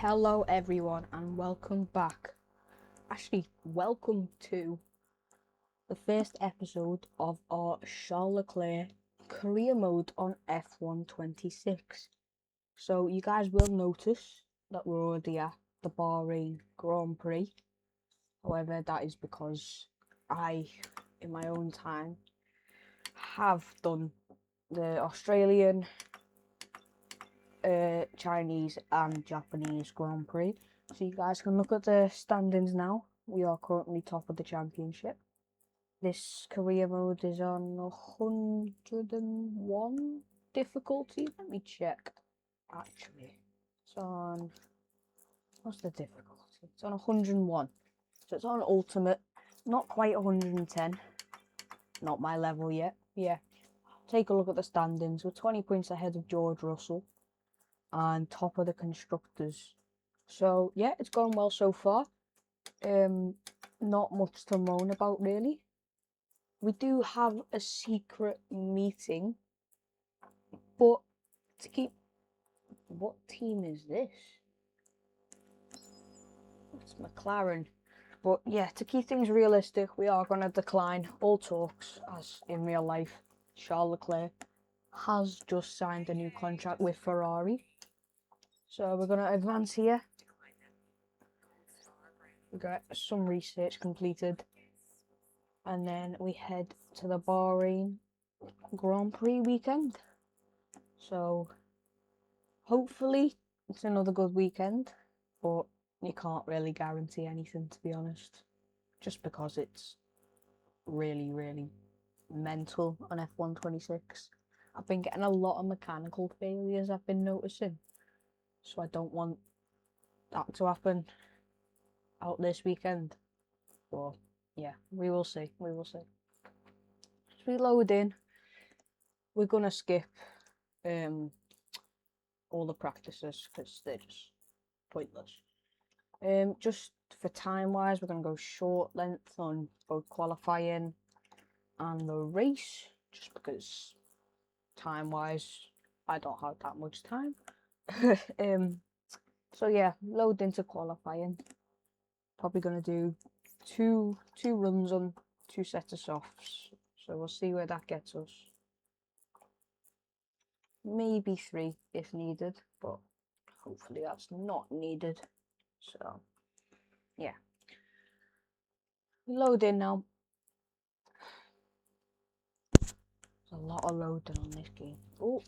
Hello everyone and welcome back. Actually, welcome to the first episode of our Charles Leclerc career mode on F1 26. So you guys will notice that we're already at the Bahrain Grand Prix. However, that is because I, in my own time, have done the Australian, Chinese and Japanese Grand Prix. So you guys can look at the standings now. We are currently top of the championship. This career mode is on 101 difficulty. Let me check. Actually, it's on, what's the difficulty? It's on 101. So it's on ultimate, not quite 110. Not my level yet. Yeah. Take a look at the standings. We're 20 points ahead of George Russell and top of the constructors. So yeah, it's going well so far. Not much to moan about really. We do have a secret meeting, but to keep, what team is this? It's McLaren. But yeah, to keep things realistic, we are going to decline all talks, as in real life, Charles Leclerc has just signed a new contract with Ferrari. So we're going to advance here. We got some research completed, and then we head to the Bahrain Grand Prix weekend. So hopefully it's another good weekend, but you can't really guarantee anything, to be honest, just because it's really mental on F1 26. I've been getting a lot of mechanical failures, I've been noticing, so I don't want that to happen out this weekend. But yeah, we will see. As we load in, we're gonna skip all the practices because they're just pointless. Just for time wise, we're gonna go short length on both qualifying and the race, just because time wise I don't have that much time. So yeah, load into qualifying. Probably gonna do two runs on 2 sets of softs, so we'll see where that gets us. Maybe 3 if needed, but hopefully that's not needed. So yeah, load in now. There's a lot of loading on this game. Oh,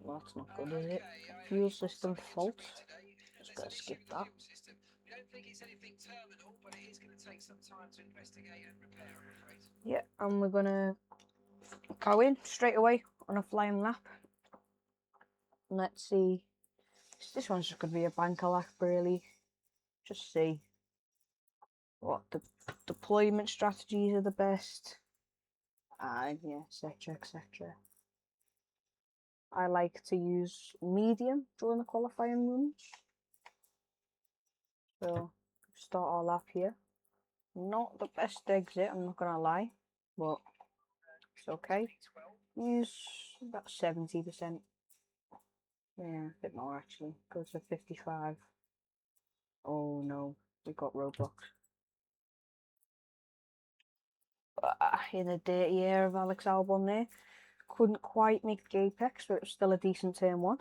well, that's not good, is it? Fuel system fault. Just gotta skip that. Yeah, and we're gonna go in straight away on a flying lap. Let's see. This one's just gonna be a banker lap, really. Just see what the deployment strategies are the best. And yeah, etc. I like to use medium during the qualifying runs. So start our lap here. Not the best exit, I'm not gonna lie, but it's okay. Use about 70%. Yeah, a bit more actually. Go to 55. Oh no, we got roadblocks. In the dirty air of Alex Albon there. Couldn't quite make the apex, but it was still a decent turn 1.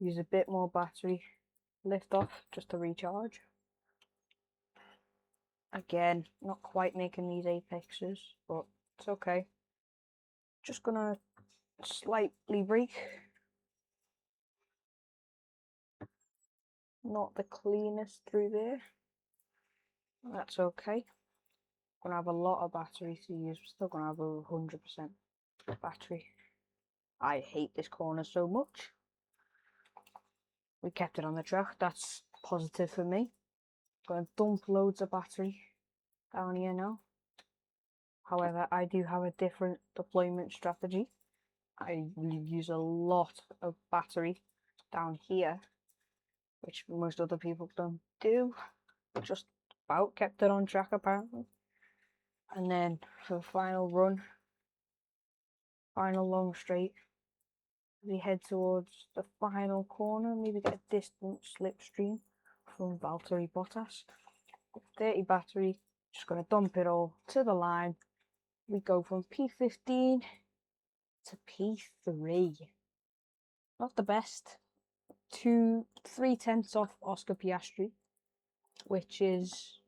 Use a bit more battery lift off just to recharge. Again, not quite making these apexes, but it's okay. Just gonna slightly brake. Not the cleanest through there. That's okay. Gonna have a lot of battery to use. We're still gonna have over 100% battery. I hate this corner so much. We kept it on the track. That's positive for me. Gonna dump loads of battery down here now. However, I do have a different deployment strategy. I use a lot of battery down here, which most other people don't do. Just about kept it on track apparently. And then for the final run, final long straight, We head towards the final corner, maybe get a distant slipstream from Valtteri Bottas. 30 battery, just going to dump it all to the line. We go from P15 to P3. Not the best. 3/10 off Oscar Piastri, which is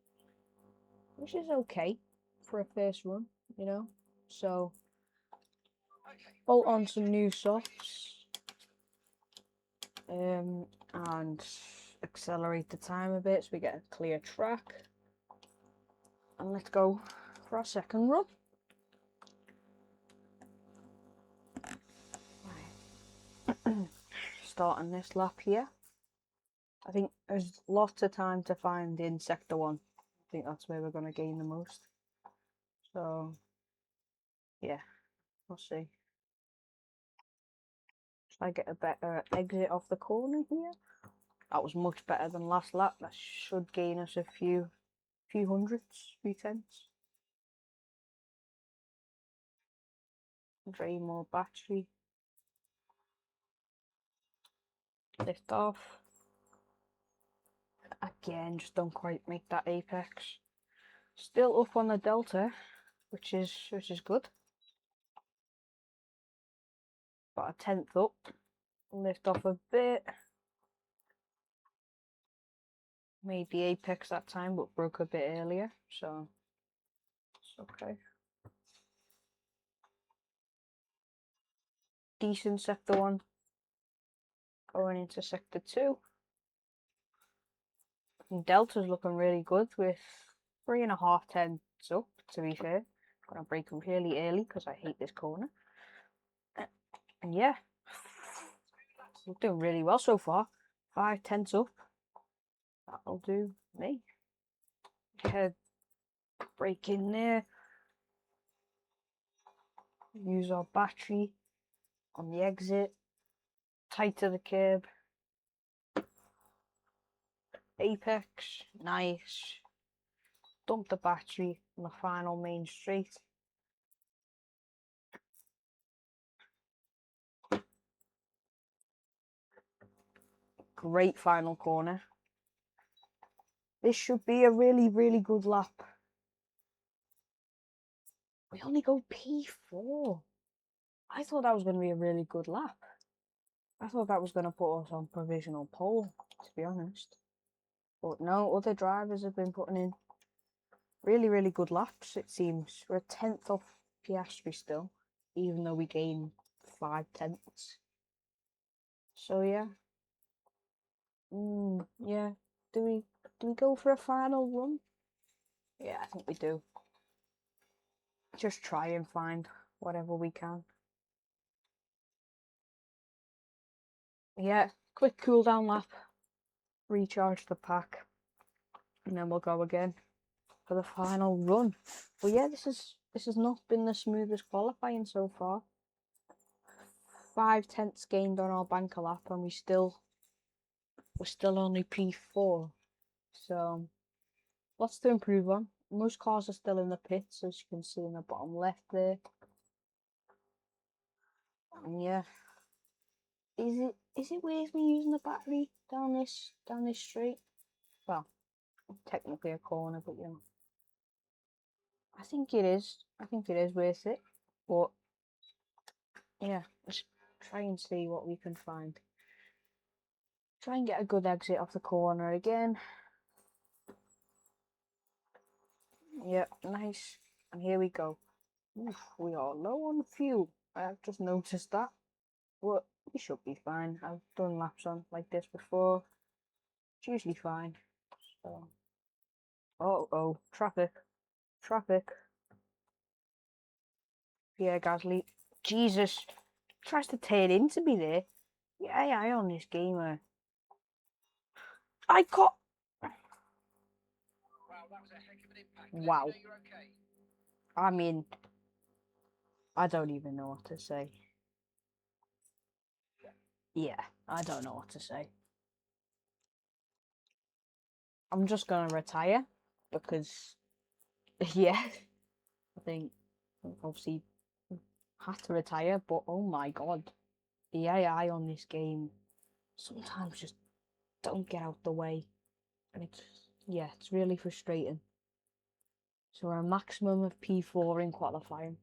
okay for a first run, you know. So bolt on some new softs, and accelerate the time a bit so we get a clear track. And let's go for our second run. Starting this lap here. I think there's lots of time to find in sector 1. I think that's where we're going to gain the most. So, yeah, we'll see. Should I get a better exit off the corner here? That was much better than last lap. That should gain us a few hundreds, few tenths. Drain more battery. Lift off. Again, just don't quite make that apex. Still up on the delta, which is good. About a tenth up. Lift off a bit. Made the apex that time, but broke a bit earlier, so it's okay. Decent sector 1. Going into sector 2. And Delta's looking really good with 3.5 tenths up, to be fair. Gonna brake really early because I hate this corner. And yeah, we're doing really well so far. 5 tenths up. That'll do me. Head brake in there. Use our battery on the exit. Tight to the curb. Apex, nice. Dump the battery on the final main straight. Great final corner. This should be a really good lap. We only go P4. I thought that was going to be a really good lap. I thought that was going to put us on provisional pole, to be honest. But no, other drivers have been putting in really good laps, it seems. We're a tenth off Piastri still, even though we gain 5 tenths. So yeah. Yeah. Do we go for a final run? Yeah, I think we do. Just try and find whatever we can. Yeah, quick cool down lap. Recharge the pack. And then we'll go again for the final run. But yeah, this has not been the smoothest qualifying so far. 5 tenths gained on our banker lap, and we're still only P4. So lots to improve on. Most cars are still in the pits, as you can see in the bottom left there. And yeah, is it worth me using the battery down this straight? Well, technically a corner, but you know, I think it is. I think it is worth it. But yeah, let's try and see what we can find. Try and get a good exit off the corner again. Yep, nice. And here we go. Oof, we are low on fuel. I have just noticed that. But we should be fine. I've done laps on like this before. It's usually fine. So. Oh, traffic. Pierre Gasly. Jesus. Tries to turn into me there. Yeah, AI on this gamer. I got. Wow. I mean, I don't even know what to say. Yeah, I don't know what to say. I'm just gonna retire because, yeah, I think obviously had to retire, but oh my god, the AI on this game sometimes just don't get out the way. And it's really frustrating. So we're a maximum of P4 in qualifying.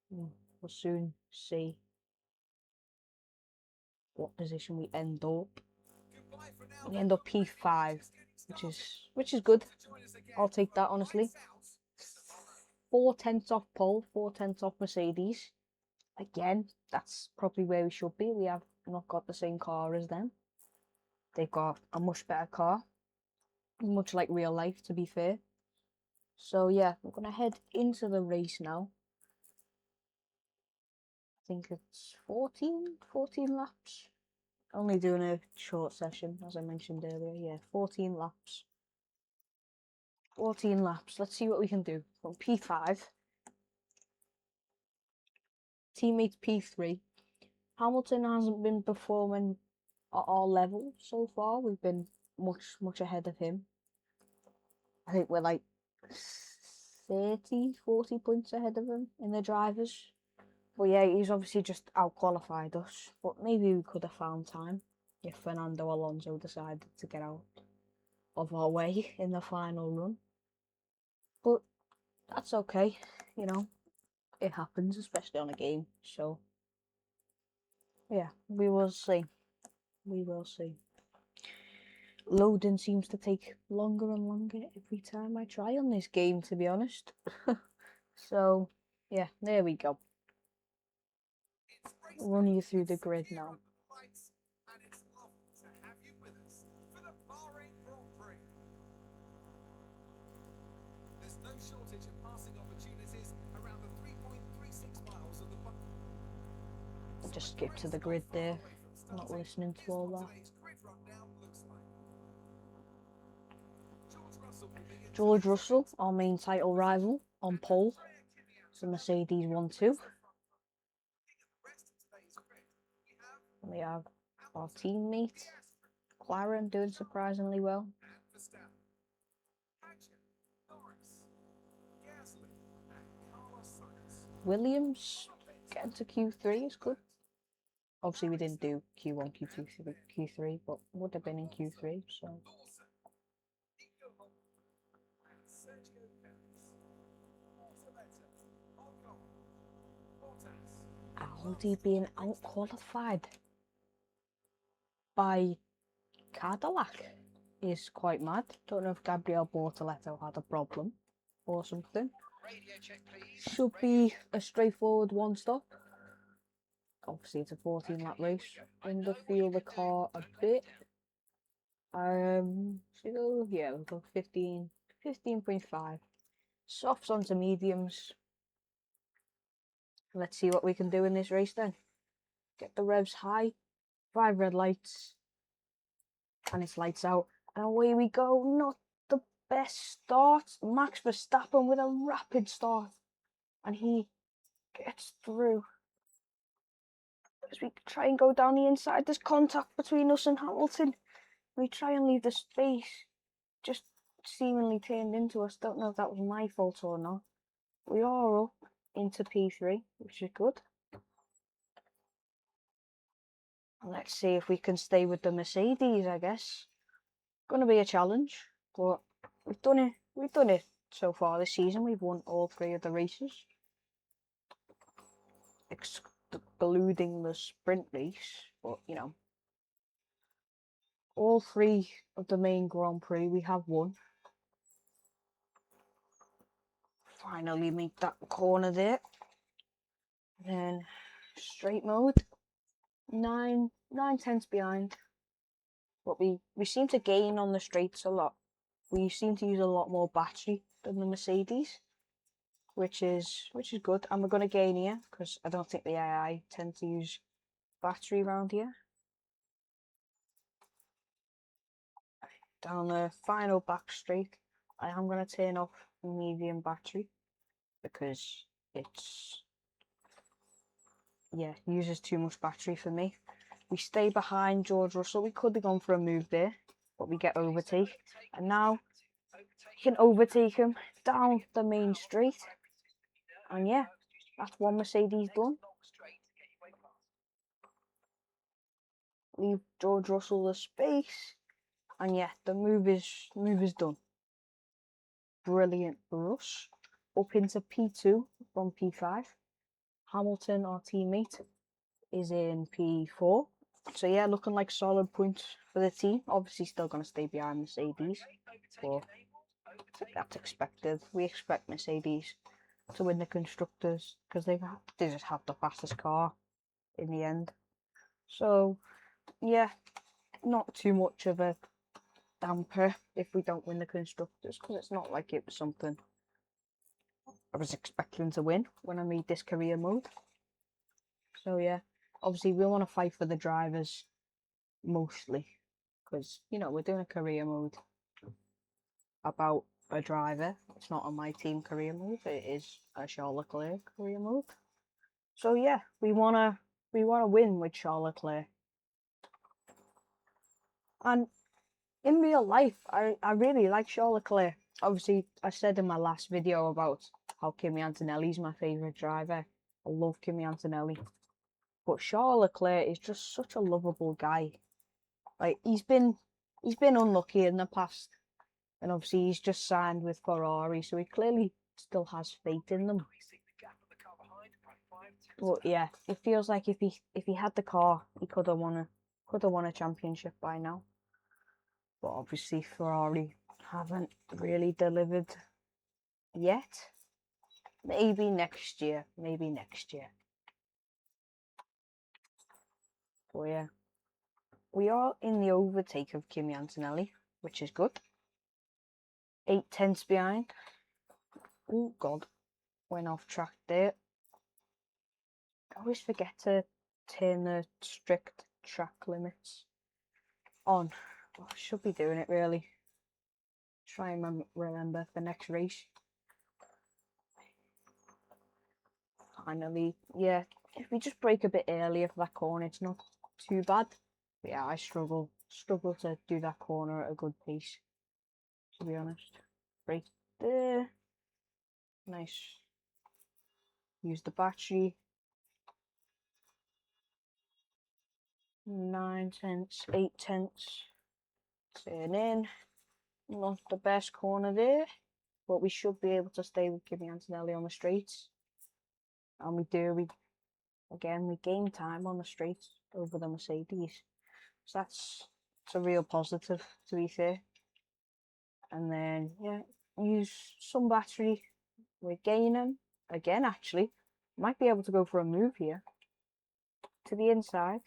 We'll soon see what position we end up. We end up P5, which is good. I'll take that, honestly. 4/10 off pole, 4/10 off Mercedes. Again, that's probably where we should be. We have not got the same car as them. They've got a much better car, much like real life, to be fair. So yeah, we're gonna head into the race now. I think it's 14 laps. Only doing a short session, as I mentioned earlier. Yeah, 14 laps. 14 laps. Let's see what we can do. From P5. Teammates P3. Hamilton hasn't been performing at our level so far. We've been much ahead of him. I think we're like 40 points ahead of him in the drivers. But yeah, he's obviously just out-qualified us. But maybe we could have found time if Fernando Alonso decided to get out of our way in the final run. But that's okay, you know. It happens, especially on a game. So yeah, we will see. We will see. Loading seems to take longer and longer every time I try on this game, to be honest. So yeah, there we go. Run you through the grid now. I'll just skip to the grid there. Not listening to all that. George Russell, our main title rival, on pole. So Mercedes 1-2. We have our teammate, McLaren, doing surprisingly well. Williams getting to Q3 is good. Obviously, we didn't do Q1, Q2, Q3, but would have been in Q3, so. Audi being out-qualified by Cadillac is quite mad. Don't know if Gabriel Bortoleto had a problem or something. Should be a straightforward one-stop. Obviously, it's a 14-lap race. Underfeel the car a bit. So yeah, we'll go 15.5. Softs onto mediums. Let's see what we can do in this race then. Get the revs high. 5 red lights. And it's lights out. And away we go. Not the best start. Max Verstappen with a rapid start. And he gets through. As we try and go down the inside, there's contact between us and Hamilton. We try and leave the space. Just seemingly turned into us. Don't know if that was my fault or not. We are up into P3, which is good. Let's see if we can stay with the Mercedes, I guess. Gonna be a challenge, but we've done it. We've done it so far this season. We've won all 3 of the races, excluding the sprint race. But you know, all 3 of the main Grand Prix we have won. Finally make that corner there. Then straight mode. 9/10 behind. But we seem to gain on the straights a lot. We seem to use a lot more battery than the Mercedes, which is good. And we're going to gain here because I don't think the AI tend to use battery around here. Down the final back straight, I am going to turn off medium battery because it's uses too much battery for me. We stay behind George Russell. We could have gone for a move there, but we get overtake. And now we can overtake him down the main straight. And yeah, that's one Mercedes done. leave George Russell the space, and yeah, the move is done. Brilliant for us. Up into P2 from P5. Hamilton, our teammate, is in P4. So yeah, looking like solid points for the team. Obviously still going to stay behind Mercedes, but that's expected. We expect Mercedes to win the Constructors because they just have the fastest car in the end. So yeah, not too much of a damper if we don't win the Constructors, because it's not like it was something I was expecting to win when I made this career mode. So yeah, obviously we want to fight for the drivers mostly, because you know we're doing a career mode about a driver. It's not on my team career mode. It is a Charles Leclerc career mode. So yeah, we wanna win with Charles Leclerc. And in real life, I really like Charles Leclerc. Obviously, I said in my last video about how Kimi Antonelli's my favourite driver. I love Kimi Antonelli. But Charles Leclerc is just such a lovable guy. Like he's been unlucky in the past. And obviously he's just signed with Ferrari, so he clearly still has faith in them. But yeah, it feels like if he had the car, he could have won a championship by now. But obviously Ferrari haven't really delivered yet. Maybe next year. But yeah, we are in the overtake of Kimi Antonelli, which is good. 8 tenths behind. Oh God, went off track there. I always forget to turn the strict track limits on. Well, I should be doing it really. Try and remember for next race. Finally, yeah, if we just brake a bit earlier for that corner, it's not too bad. But yeah, I struggle to do that corner at a good pace, to be honest. Brake there. Nice. Use the battery. 9 tenths, 8 tenths. Turn in. Not the best corner there, but we should be able to stay with Kimi Antonelli on the straights. And we gain time on the straights over the Mercedes. So that's a real positive, to be fair. And then, yeah, use some battery. We're gaining. Again, actually. Might be able to go for a move here. To the inside.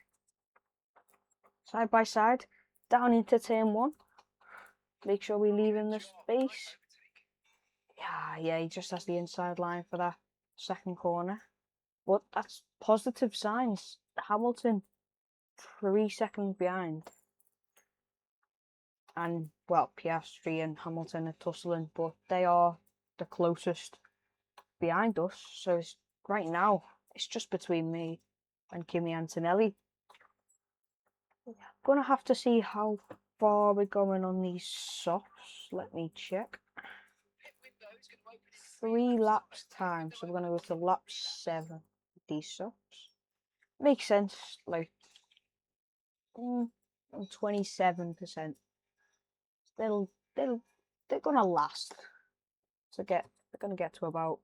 Side by side. Down into turn 1. Make sure we leave in the space. Yeah, he just has the inside line for that second corner. But that's positive signs. Hamilton, 3 seconds behind. And, well, Piastri and Hamilton are tussling, but they are the closest behind us. So right now, it's just between me and Kimi Antonelli. Gonna have to see how far we're going on these softs. Let me check. 3 laps time, so we're gonna go to lap 7. These softs makes sense. Like 27%. They're gonna last. So they're gonna get to about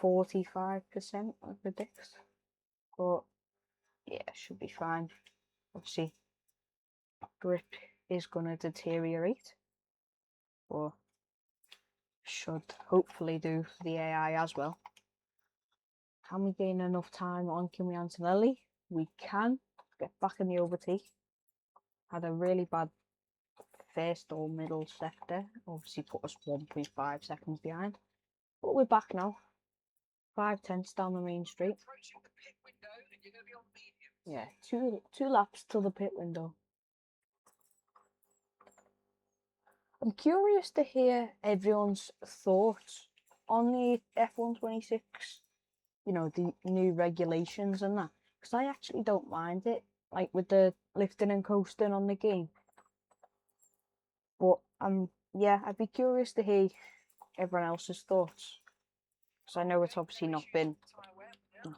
45%, I predict. But yeah, should be fine. Obviously, grip is gonna deteriorate, or should hopefully do for the AI as well. Can we gain enough time on Kimi Antonelli? We can get back in the overtake. Had a really bad first or middle sector. Obviously put us 1.5 seconds behind. But we're back now. 5 tenths down the main straight. Yeah, two laps till the pit window. I'm curious to hear everyone's thoughts on the F126, you know, the new regulations and that. Because I actually don't mind it, like with the lifting and coasting on the game. But yeah, I'd be curious to hear everyone else's thoughts. Because I know it's obviously not been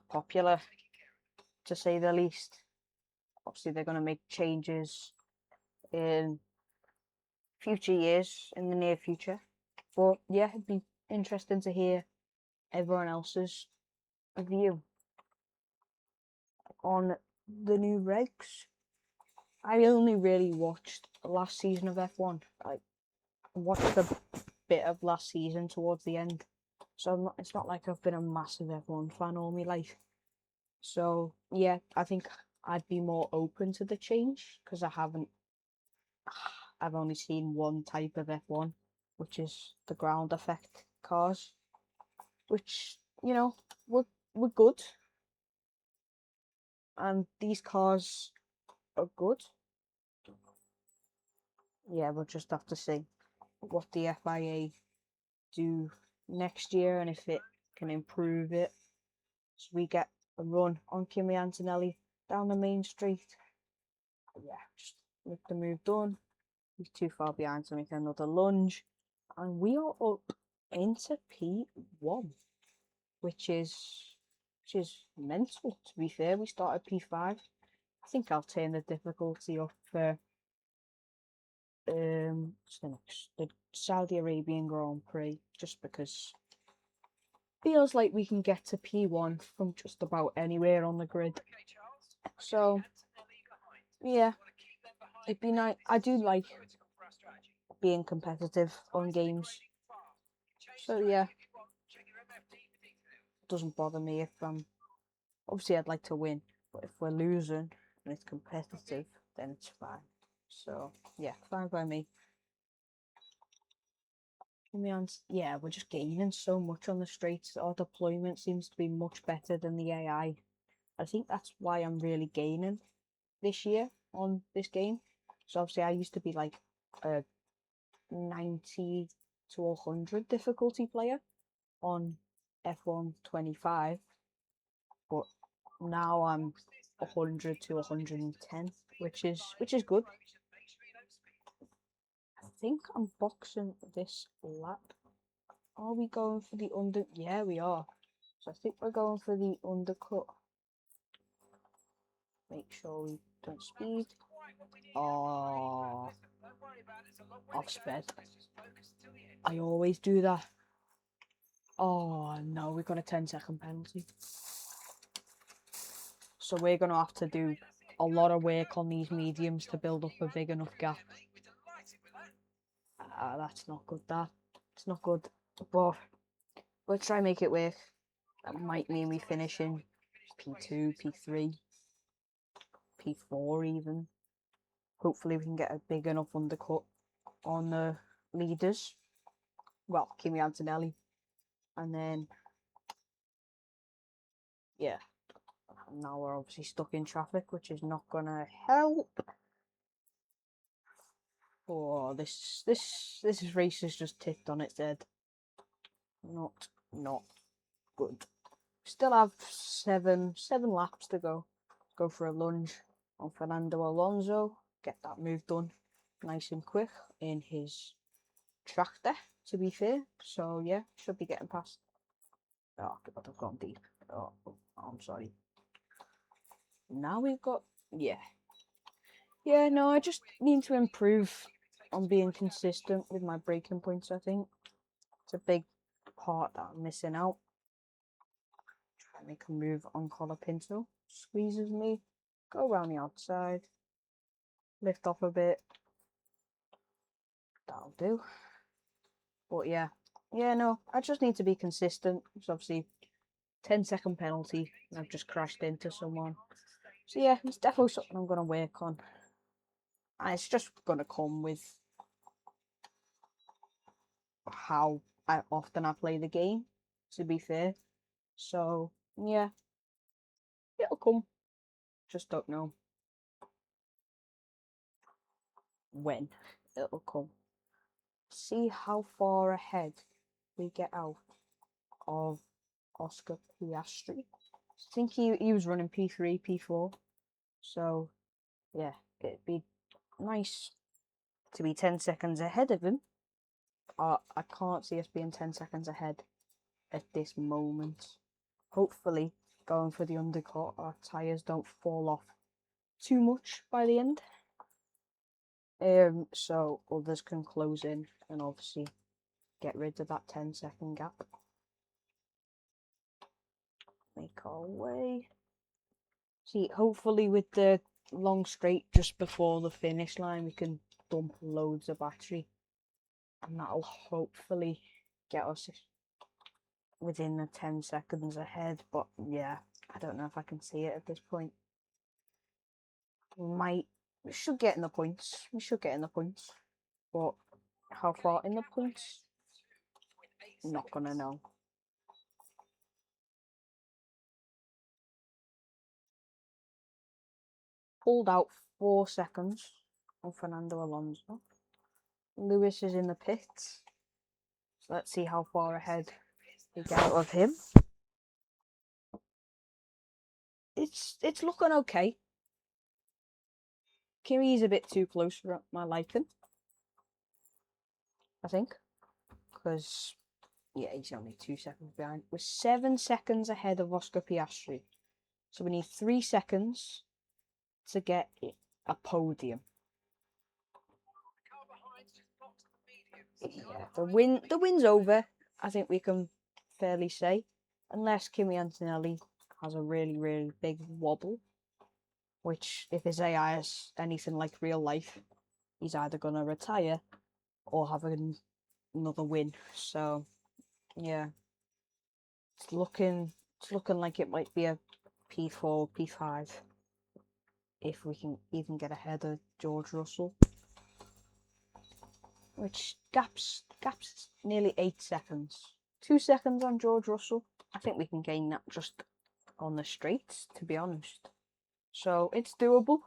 popular, to say the least. obviously they're going to make changes in future years, in the near future. But yeah, it'd be interesting to hear everyone else's view on the new regs. I only really watched last season of F1. I watched a bit of last season towards the end, so it's not like I've been a massive F1 fan all my life. So yeah, I think I'd be more open to the change because I've only seen one type of F1, which is the ground effect cars, which, you know, were good, and these cars are good. Yeah, we'll just have to see what the FIA do next year and if it can improve it. So we get a run on Kimi Antonelli down the main street. Yeah, just with the move done. He's too far behind to make another lunge. And we are up into P1, which is mental, to be fair. We started P5. I think I'll turn the difficulty up for the Saudi Arabian Grand Prix, just because feels like we can get to P1 from just about anywhere on the grid. So yeah, it'd be nice. I do like being competitive on games. So yeah, it doesn't bother me if obviously I'd like to win, but if we're losing and it's competitive, then it's fine. So yeah, fine by me. Yeah, we're just gaining so much on the straights. Our deployment seems to be much better than the AI. I think that's why I'm really gaining this year on this game. So obviously I used to be like a 90 to 100 difficulty player on F1 25, but now I'm 100 to 110, which is good. I think I'm boxing this lap. Are we going for the under? Yeah, we are. So I think we're going for the undercut. Make sure we don't speed. Oh, off sped. I always do that. Oh no, we got a 10-second penalty. So we're going to have to do a lot of work on these mediums to build up a big enough gap. That's not good, that. It's not good. But we'll try and make it work. That might mean we finish in P2, P3, P4 even. Hopefully we can get a big enough undercut on the leaders. Well, Kimi Antonelli. And then, yeah. Now we're obviously stuck in traffic, which is not going to help. Oh, this race is just tipped on its head. Not good. Still have seven laps to go. Go for a lunge on Fernando Alonso. Get that move done nice and quick in his tractor, to be fair. So yeah, should be getting past. Oh god, I've gone deep. Oh, I'm sorry. Now we've got, yeah, no, I just need to improve on being consistent with my braking points. I think it's a big part that I'm missing out. Try and make a move on Colapinto. Squeezes me. Go around the outside. Lift off a bit. That'll do. But yeah, no, I just need to be consistent. It's obviously 10-second penalty, and I've just crashed into someone. So yeah, it's definitely something I'm going to work on. And it's just going to come with how often I play the game, to be fair. So yeah, it'll come. Just don't know when it'll come. See how far ahead we get out of Oscar Piastri. I think he was running P3, P4. So yeah, it'd be nice to be 10 seconds ahead of him. I can't see us being 10 seconds ahead at this moment. Hopefully, going for the undercut, our tyres don't fall off too much by the end. So others can close in and obviously get rid of that 10-second gap. Make our way. See, hopefully with the long straight just before the finish line, we can dump loads of battery. And that'll hopefully get us within the 10 seconds ahead. But yeah, I don't know if I can see it at this point. We should get in the points. We should get in the points. But how far in the points? Not gonna know. Pulled out 4 seconds on Fernando Alonso. Lewis is in the pits. So let's see how far ahead we get out of him. It's looking okay. Kimi's a bit too close for my liking, I think. Because, yeah, he's only 2 seconds behind. We're 7 seconds ahead of Oscar Piastri. So we need 3 seconds to get a podium. Yeah, the win's over, I think we can fairly say. Unless Kimi Antonelli has a really, really big wobble. Which, if his AI is anything like real life, he's either going to retire or have another win. So, yeah. It's looking like it might be a P4, P5. If we can even get ahead of George Russell. Which gaps nearly 8 seconds. 2 seconds on George Russell. I think we can gain that just on the straights, to be honest. So it's doable,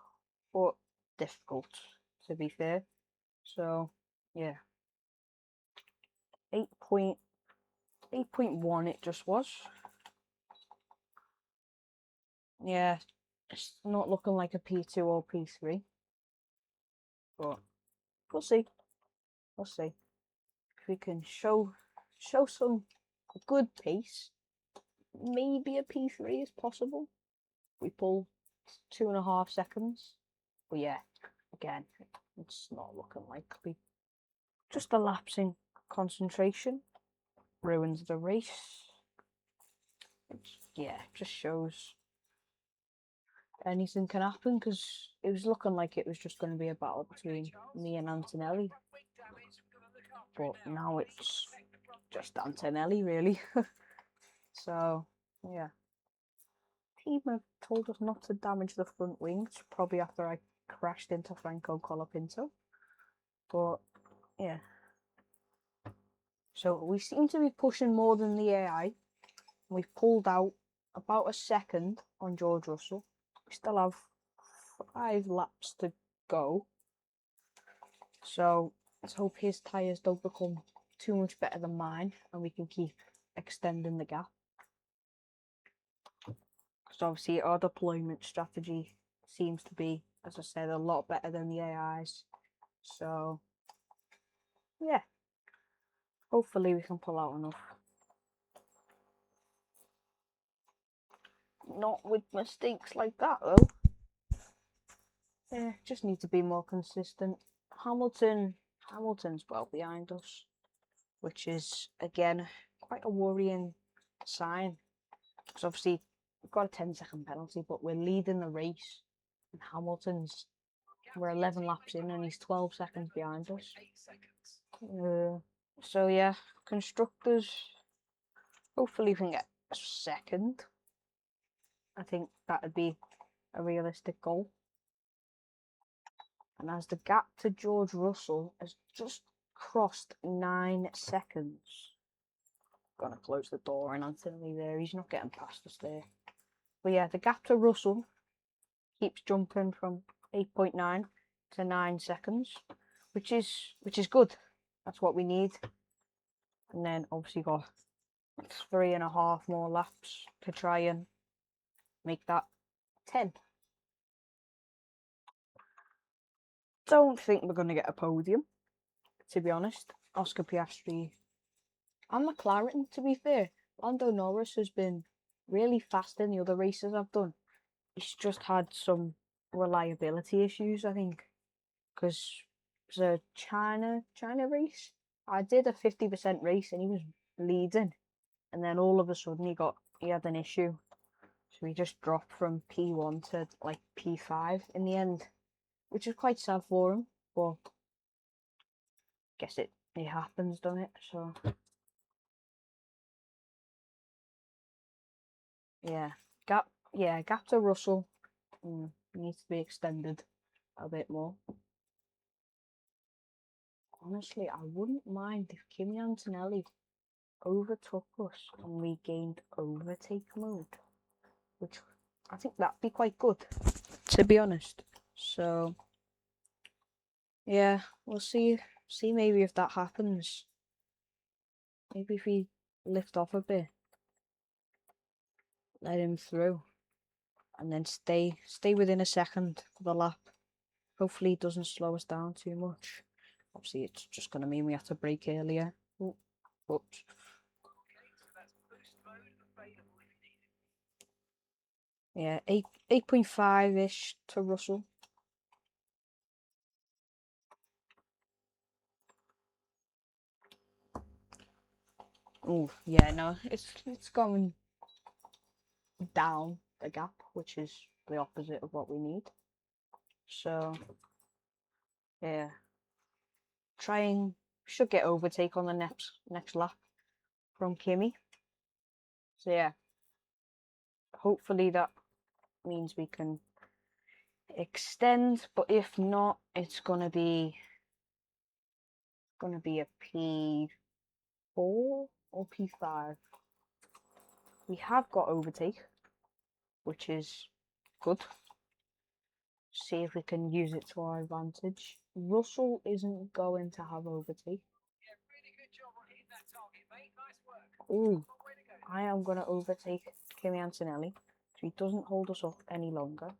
but difficult, to be fair. So, yeah. 8.1 it just was. Yeah, it's not looking like a P2 or P3. But we'll see. We'll see. If we can show some good pace, maybe a P3 is possible. We pull 2.5 seconds. But yeah, again, it's not looking likely. Just a lapse in concentration ruins the race. Yeah, just shows anything can happen, because it was looking like it was just going to be a battle between me and Antonelli. But now it's just Antonelli, really. So, yeah. Team have told us not to damage the front wings, probably after I crashed into Franco Colapinto. But, yeah. So, we seem to be pushing more than the AI. We've pulled out about a second on George Russell. We still have 5 laps to go. So, let's hope his tyres don't become too much better than mine and we can keep extending the gap. Because obviously our deployment strategy seems to be, as I said, a lot better than the AI's. So, yeah. Hopefully we can pull out enough. Not with mistakes like that, though. Yeah, just need to be more consistent. Hamilton's well behind us, which is, again, quite a worrying sign. Because obviously we've got a 10-second penalty, but we're leading the race. And we're 11 laps in and he's 12 seconds behind us. So yeah, constructors, hopefully we can get a second. I think that would be a realistic goal. And as the gap to George Russell has just crossed 9 seconds. Gonna close the door and Anthony there, he's not getting past us there. But yeah, the gap to Russell keeps jumping from 8.9 to 9 seconds, which is good. That's what we need. And then obviously got 3.5 more laps to try and make that 10. Don't think we're going to get a podium, to be honest. Oscar Piastri and McLaren, to be fair. Lando Norris has been really fast in the other races I've done. He's just had some reliability issues, I think, because it was a China race. I did a 50% race and he was leading, and then all of a sudden he had an issue, so he just dropped from P1 to like P5 in the end, which is quite sad for him, but guess it happens, doesn't it? So yeah, gap to Russell needs to be extended a bit more. Honestly, I wouldn't mind if Kimi Antonelli overtook us and we gained overtake mode, which I think that'd be quite good, to be honest. So yeah, we'll see maybe if that happens. Maybe if we lift off a bit, let him through, and then stay within a second for the lap. Hopefully it doesn't slow us down too much. Obviously it's just gonna mean we have to brake earlier. Oops. Yeah, 8.5-ish to Russell. Oh yeah, no, it's going down the gap, which is the opposite of what we need. So yeah, should get overtake on the next lap from Kimi. So yeah, hopefully that means we can extend, but if not, it's gonna be a P4 or P5. We have got overtake, which is good. See if we can use it to our advantage. Russell isn't going to have overtake. Ooh, I am going to overtake Kimi Antonelli, so he doesn't hold us up any longer.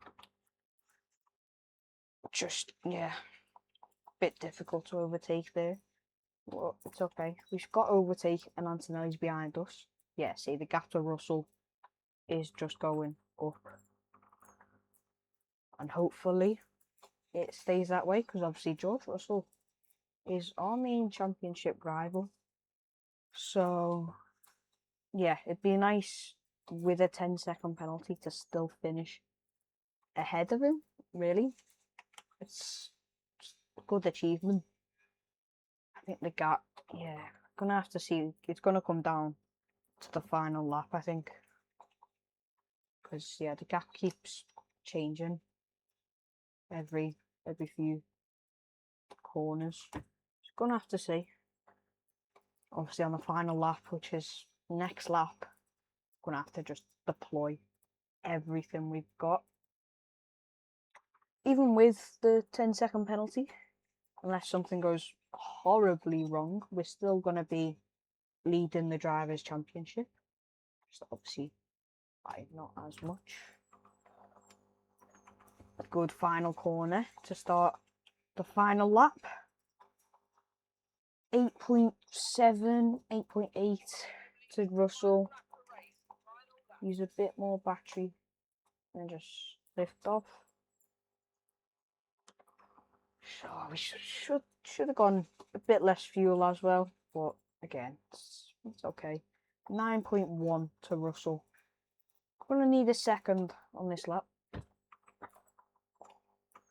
Just, yeah, bit difficult to overtake there. But it's okay. We've got overtake and Antonelli's behind us. Yeah, see, the gap to Russell is just going up. And hopefully it stays that way, because obviously George Russell is our main championship rival. So yeah, it'd be nice with a 10-second penalty to still finish ahead of him, really. It's a good achievement. I think the gap, yeah, gonna have to see. It's gonna come down to the final lap, I think, because yeah, the gap keeps changing every few corners. Just gonna have to see. Obviously, on the final lap, which is next lap, gonna have to just deploy everything we've got, even with the 10-second penalty. Unless something goes horribly wrong, we're still going to be leading the Drivers' Championship. Just obviously by not as much. A good final corner to start the final lap. 8.7, 8.8 to Russell. Use a bit more battery and just lift off. So we should have gone a bit less fuel as well, but again, it's okay. 9.1 to Russell. Gonna need a second on this lap.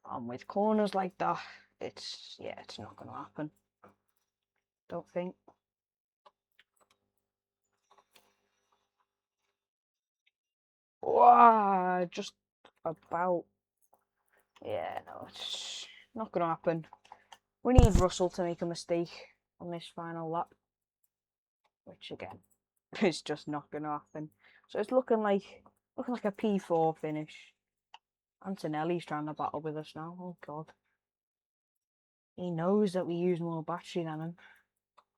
And with corners like that, it's not gonna happen. Don't think. Wow, just about. Yeah, no, it's not gonna happen. We need Russell to make a mistake on this final lap, which again is just not gonna happen. So it's looking like a P4 finish. Antonelli's trying to battle with us now. Oh god, he knows that we use more battery than him.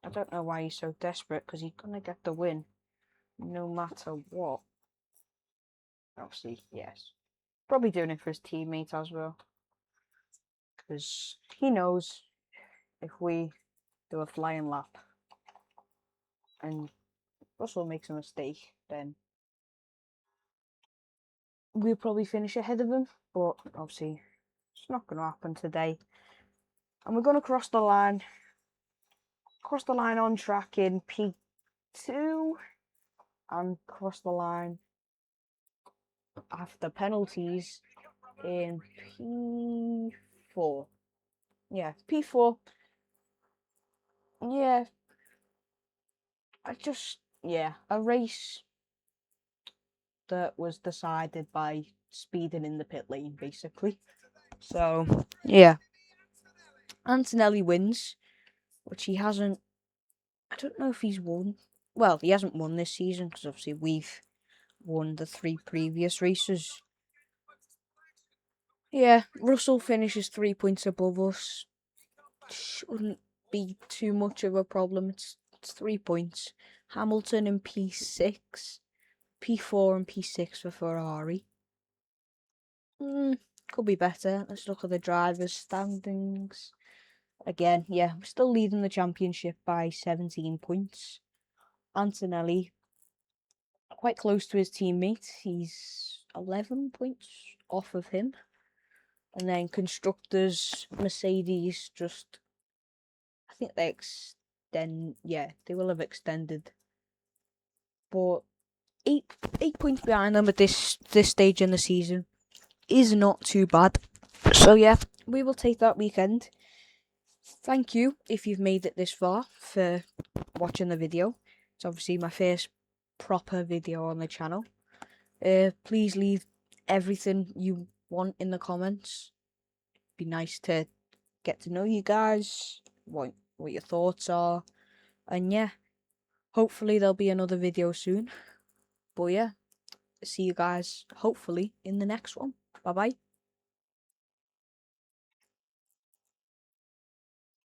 I don't know why he's so desperate, because he's gonna get the win no matter what. Obviously, yes. Probably doing it for his teammate as well, because he knows if we do a flying lap and Russell makes a mistake, then we'll probably finish ahead of him, but obviously it's not going to happen today. And we're going to cross the line on track in P2 and cross the line after penalties in P4. Yeah, P4. Yeah, a race that was decided by speeding in the pit lane, basically. So, yeah. Antonelli wins, which he hasn't. I don't know if he's won. Well, he hasn't won this season because obviously we've won the 3 previous races. Yeah, Russell finishes 3 points above us. Shouldn't be too much of a problem. It's 3 points. Hamilton in P6, P4 and P6 for Ferrari. Could be better. Let's look at the drivers' standings. Again, yeah, we're still leading the championship by 17 points. Antonelli, quite close to his teammate. He's 11 points off of him. And then constructors, Mercedes, just, I think they they will have extended. But eight points behind them at this stage in the season is not too bad. So yeah, we will take that weekend. Thank you if you've made it this far for watching the video. It's obviously my first proper video on the channel. Please leave everything you want in the comments. Be nice to get to know you guys, what your thoughts are, and yeah, hopefully there'll be another video soon. But yeah, see you guys hopefully in the next one. Bye bye.